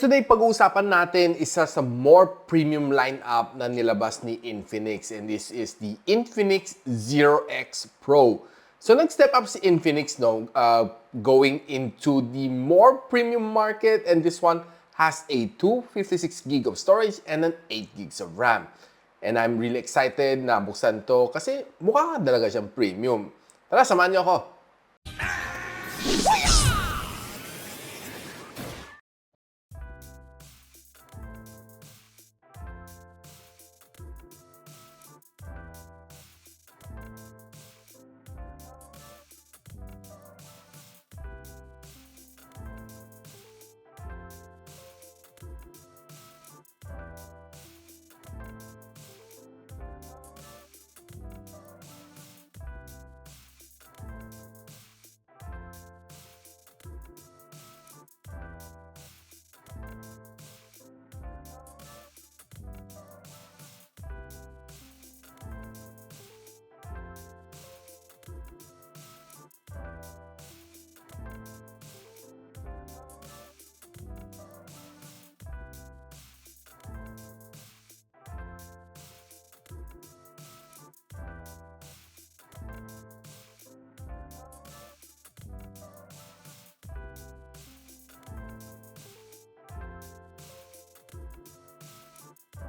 Guys, today pag-uusapan natin isa sa more premium lineup na nilabas ni Infinix, and this is the Infinix ZERO X Pro. So nag-step up si Infinix going into the more premium market, and this one has a 256 gig of storage and an 8 gigs of RAM. And I'm really excited na buksan to kasi mukha talaga siyang premium. Tara, samahan niyo ako.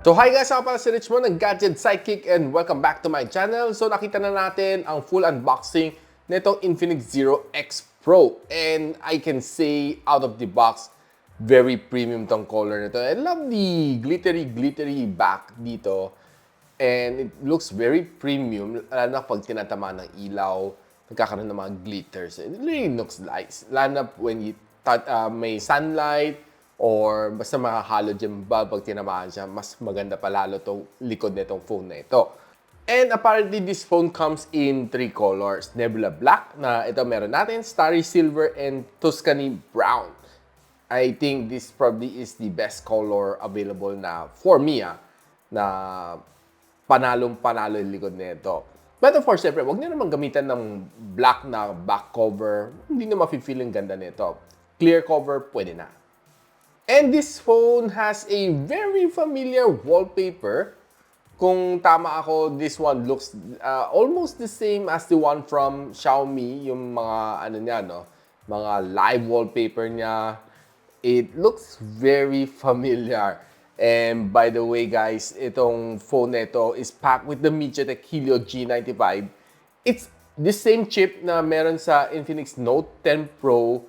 So hi guys, ako pala si Richmond ng Gadget, Sidekick, and welcome back to my channel. So nakita na natin ang full unboxing nitong Infinix ZERO X Pro. And I can say out of the box, very premium tong color nito. I love the glittery back dito. And it looks very premium, lalo na pag tinatamaan ng ilaw, nagkakaroon ng mga glitters. It really looks nice, lalo na when you may sunlight, or basta mga halogen bulb, pag tinamaan siya, mas maganda pa lalo itong likod na itong phone na ito. And apparently, this phone comes in 3 colors. Nebula Black, na ito meron natin, Starry Silver, and Tuscany Brown. I think this probably is the best color available na, for me, na panalong-panalo yung likod na ito. But of course, syempre, huwag niyo naman gamitan ng black na back cover. Hindi na mafe-feel yung ganda nito. Clear cover, pwede na. And this phone has a very familiar wallpaper. Kung tama ako, this one looks almost the same as the one from Xiaomi, yung mga mga live wallpaper niya. It looks very familiar. And by the way guys, itong phone nito is packed with the MediaTek Helio G95. It's the same chip na meron sa Infinix Note 10 Pro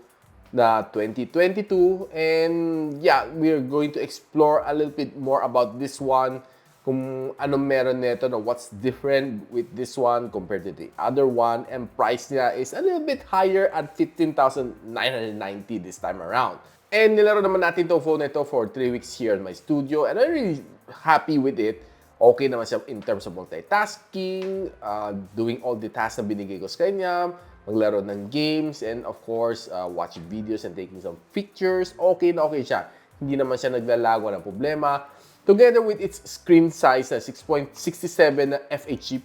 na 2022, and yeah, we're going to explore a little bit more about this one, kung ano meron nito, what's different with this one compared to the other one, and price niya is a little bit higher at 15,990 this time around. And nilaro naman natin itong phone nito for 3 weeks here in my studio, and I'm really happy with it. Okay naman siya in terms of multitasking, doing all the tasks na binigay ko sa kanya, maglaro ng games, and of course, watching videos and taking some pictures. Okay na okay siya. Hindi naman siya naglalag, walang problema. Together with its screen size na 6.67 na FHD+.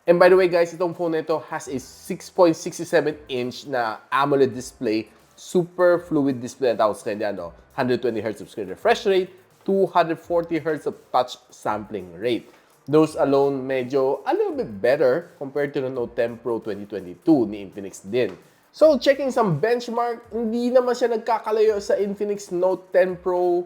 And by the way guys, itong phone na ito has a 6.67-inch na AMOLED display. Super fluid display ang tawag sa kanya, 120Hz of screen refresh rate, 240Hz of touch sampling rate. Those alone, medyo a little bit better compared to the Note 10 Pro 2022 ni Infinix din. So, checking some benchmark, hindi naman siya nagkakalayo sa Infinix Note 10 Pro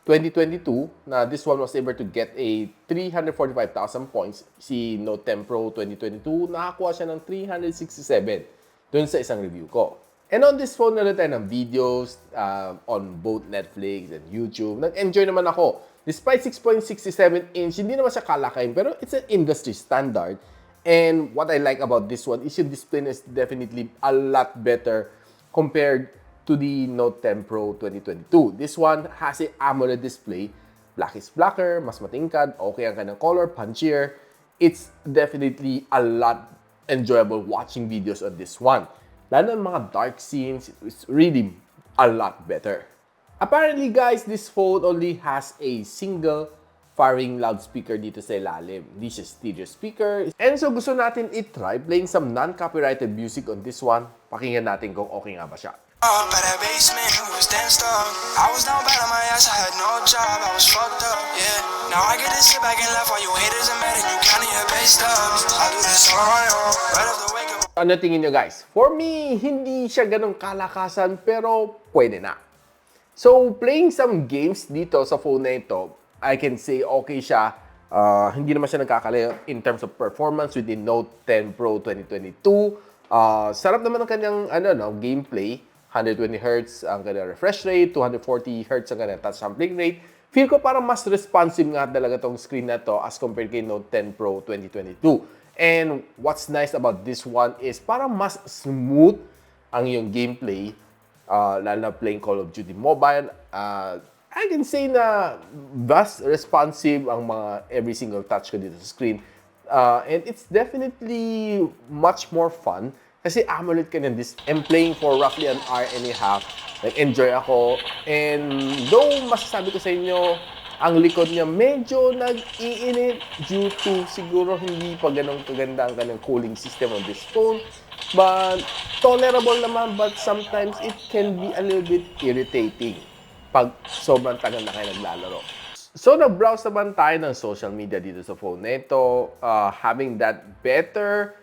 2022 na this one was able to get a 345,000 points. Si Note 10 Pro 2022, nakakuha siya ng 367 dun sa isang review ko. And on this phone, nalang tayo ng videos on both Netflix and YouTube. Nag-enjoy naman ako. Despite 6.67-inch, hindi naman siya kalakayin, pero it's an industry standard. And what I like about this one is yung display is definitely a lot better compared to the Note 10 Pro 2022. This one has an AMOLED display. Black is blacker, mas matingkad, okay ang kanyang color, punchier. It's definitely a lot enjoyable watching videos on this one. Lalo ng mga dark scenes, it's really a lot better. Apparently guys, this phone only has a single firing loudspeaker dito sa ilalim. This is stereo speaker. And so gusto natin i-try playing some non-copyrighted music on this one. Pakinggan natin kung okay nga ba siya. By that basement, you was danced up. I was down bad on my months I had no job, I was fucked up, yeah. Now I get to sit back and laugh while you haters are mad and you counting your pay stubs. I do this all on my own, right after wake up. Ano tingin nyo guys? For me, hindi siya ganong kalakasan pero pwede na. So, playing some games dito sa phone na ito, I can say okay siya. Hindi naman siya nagkakalayo in terms of performance with the Note 10 Pro 2022. Sarap naman ang kanyang gameplay. 120Hz ang kanyang refresh rate, 240Hz ang kanyang touch sampling rate. Feel ko parang mas responsive nga talaga tong screen na to as compared kay Note 10 Pro 2022. And what's nice about this one is parang mas smooth ang yung gameplay, lalo na playing Call of Duty Mobile. I can say na vast responsive ang mga every single touch ko dito sa screen. And it's definitely much more fun kasi AMOLED ka this. I'm playing for roughly an hour and a half. Nag-enjoy ako. And though masasabi ko sa inyo, ang likod niya medyo nag-iinit due to siguro hindi pa ganun kaganda ang kanyang cooling system on this phone. But tolerable naman, but sometimes it can be a little bit irritating pag sobrang tagal na kayo naglalaro. So, nag-browse naman tayo ng social media dito sa phone na ito. Having that better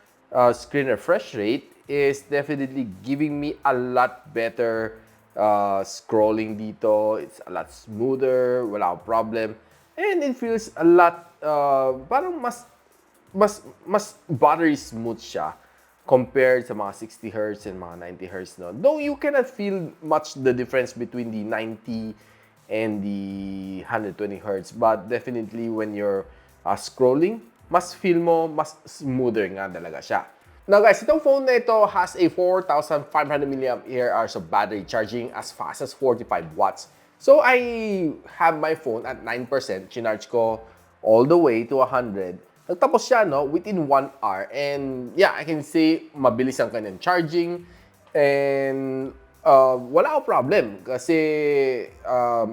screen refresh rate is definitely giving me a lot better scrolling dito. It's a lot smoother, wala akong problem. And it feels a lot, parang mas buttery smooth siya compared sa mga 60Hz and mga 90Hz. No? Though you cannot feel much the difference between the 90 and the 120Hz. But definitely when you're scrolling, mas feel mo, mas smoother nga talaga siya. Now guys, itong phone na ito has a 4,500 mAh of battery charging as fast as 45 watts. So I have my phone at 9%, chinarge ko all the way to 100. Nagtapos siya within 1 hour. And yeah, I can say mabilis ang kanyang charging. And wala akong problem kasi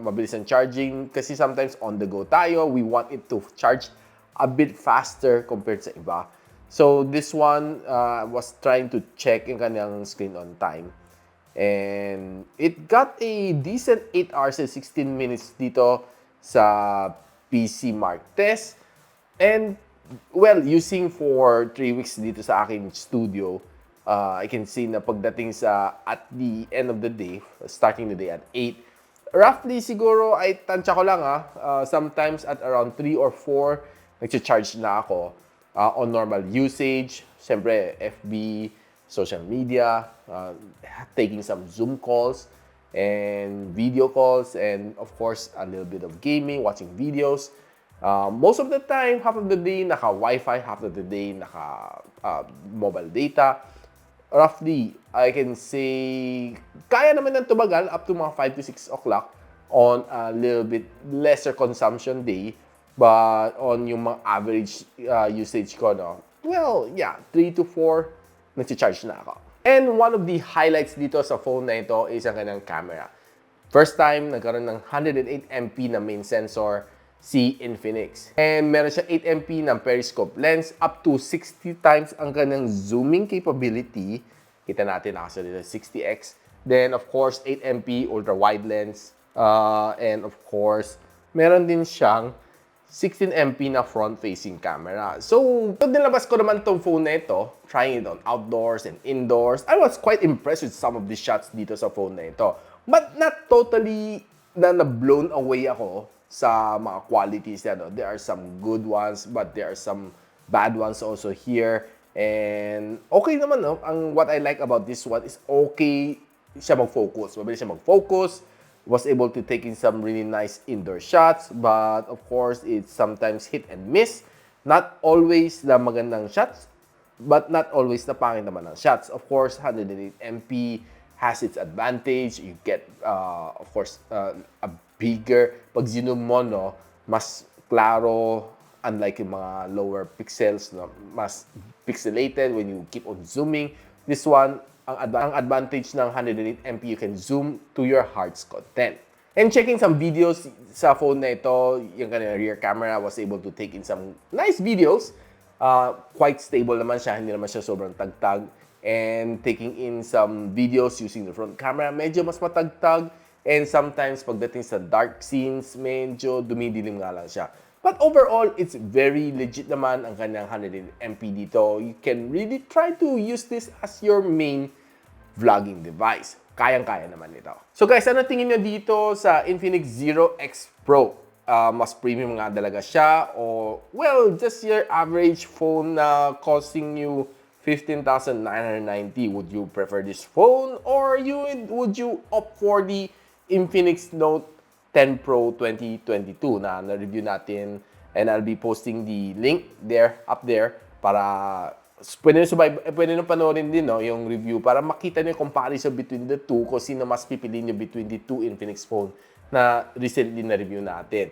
mabilis ang charging. Kasi sometimes on the go tayo, we want it to charge a bit faster compared sa iba. So this one was trying to check yung kanyang screen on time. And it got a decent 8 hours and 16 minutes dito sa PC Mark test. And well, using for 3 weeks dito sa aking studio, I can see na pagdating sa at the end of the day, starting the day at 8, roughly siguro ay tansya ko lang sometimes at around 3 or 4 nag-charge na ako on normal usage. Siyempre, FB, social media, taking some Zoom calls and video calls, and of course, a little bit of gaming, watching videos. Most of the time, half of the day, naka-Wi-Fi, half of the day, naka-mobile data. Roughly, I can say, kaya naman ng tumagal up to mga 5 to 6 o'clock on a little bit lesser consumption day. But on yung mga average usage ko, well, yeah, 3 to 4, nag-charge na ako. And one of the highlights dito sa phone na ito is ang kanyang camera. First time, nagkaroon ng 108MP na main sensor, si Infinix. And meron siya 8MP ng periscope lens, up to 60 times ang kanyang zooming capability. Kita natin dito 60x. Then, of course, 8MP ultra-wide lens. And of course, meron din siyang 16MP na front-facing camera. So, nilabas ko naman itong phone na ito, trying it on outdoors and indoors. I was quite impressed with some of the shots dito sa phone na ito. But not totally na-blown away ako sa mga qualities niya. There are some good ones, but there are some bad ones also here. And okay naman, Ang what I like about this one is okay siya mag-focus. Mabilis siya mag-focus. Was able to take in some really nice indoor shots, but of course, it's sometimes hit and miss. Not always na magandang shots, but not always na pangit naman ang shots. Of course, 108MP has its advantage. You get, of course, a bigger, pag zoom mo, mas klaro, unlike yung mga lower pixels, mas pixelated when you keep on zooming. This one, ang advantage ng 108MP, you can zoom to your heart's content. And checking some videos sa phone na ito, yung kanyang rear camera was able to take in some nice videos. Quite stable naman siya, hindi naman siya sobrang tagtag. And taking in some videos using the front camera, medyo mas matagtag. And sometimes, pagdating sa dark scenes, medyo dumidilim nga lang siya. But overall, it's very legit naman ang kanyang 100MP dito. You can really try to use this as your main vlogging device. Kayang-kaya naman ito. So guys, ano tingin nyo dito sa Infinix ZERO X Pro? Mas premium nga talaga siya o, well, just your average phone na costing you 15,990. Would you prefer this phone or would you opt for the Infinix Note 10 Pro 2022 na na-review natin, and I'll be posting the link there, up there, para pwede nyo panoorin din yung review para makita nyo yung comparison between the two kung sino mas pipiliin nyo between the two Infinix phone na recently na-review natin.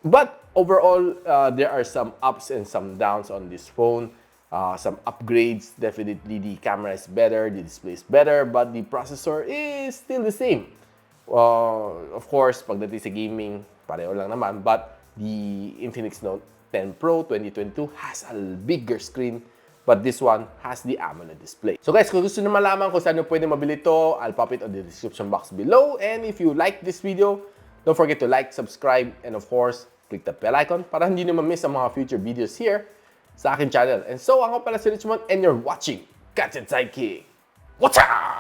But overall, there are some ups and some downs on this phone. Some upgrades, definitely the camera is better, the display is better, but the processor is still the same. Of course, pagdating sa gaming, pareho lang naman. But the Infinix Note 10 Pro 2022 has a bigger screen, but this one has the AMOLED display. So guys, kung gusto nyo malaman kung saan nyo pwede mabili ito, I'll pop it on the description box below. And if you like this video, don't forget to like, subscribe, and of course, click the bell icon para hindi nyo ma-miss ang mga future videos here sa akin channel. And so, ako pala si Richmond, and you're watching Gadget Sidekick. What's up?